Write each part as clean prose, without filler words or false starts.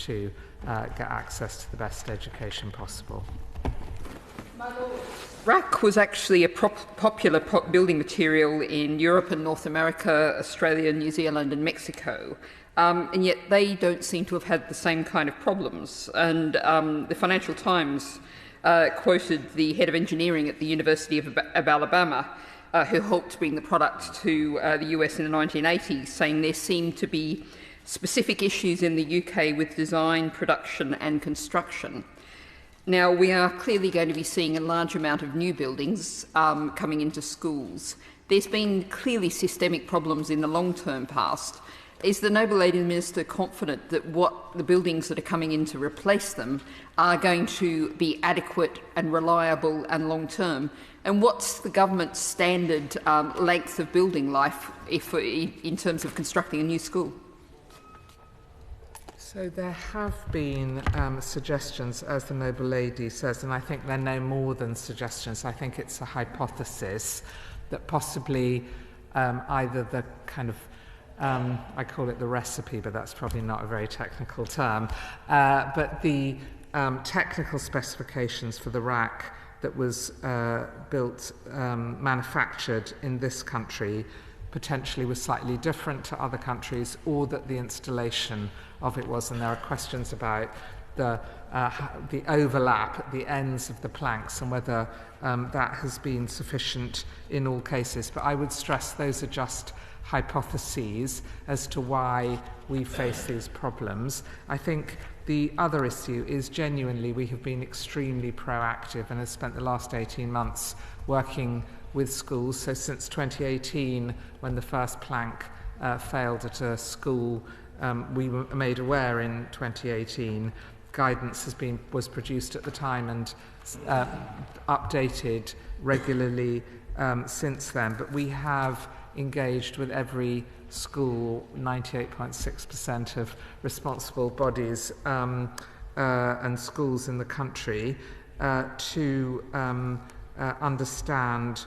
to get access to the best education possible. RAAC was actually a popular building material in Europe and North America, Australia, New Zealand and Mexico. And yet they don't seem to have had the same kind of problems. And the Financial Times quoted the head of engineering at the University of Alabama, who helped bring the product to the US in the 1980s, saying there seemed to be specific issues in the UK with design, production and construction. Now, we are clearly going to be seeing a large amount of new buildings coming into schools. There's been clearly systemic problems in the long-term past. Is the Noble Lady Minister confident that what the buildings that are coming in to replace them are going to be adequate and reliable and long-term? And what's the government's standard length of building life in terms of constructing a new school? So there have been suggestions, as the Noble Lady says, and I think they're no more than suggestions. I think it's a hypothesis that possibly either the kind of, I call it the recipe, but that's probably not a very technical term, but the technical specifications for the RAAC that was manufactured in this country potentially was slightly different to other countries, or that the installation of it was, and there are questions about the overlap at the ends of the planks and whether that has been sufficient in all cases. But I would stress those are just hypotheses as to why we face these problems. I think the other issue is genuinely we have been extremely proactive and have spent the last 18 months working with schools. So since 2018, when the first plank failed at a school, we were made aware in 2018. Guidance was produced at the time and updated regularly since then. But we have engaged with every school, 98.6% of responsible bodies and schools in the country, to understand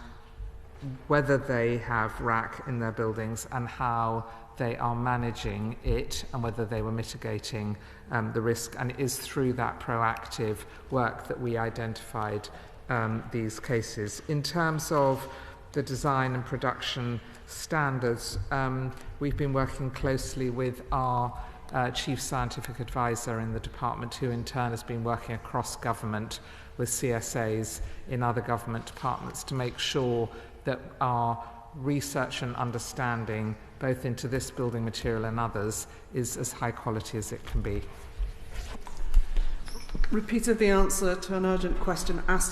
whether they have RAAC in their buildings and how they are managing it and whether they were mitigating the risk. And it is through that proactive work that we identified these cases. In terms of the design and production standards, we've been working closely with our Chief Scientific Advisor in the department, who in turn has been working across government with CSAs in other government departments to make sure that our research and understanding, both into this building material and others, is as high quality as it can be. Repeated the answer to an urgent question asked in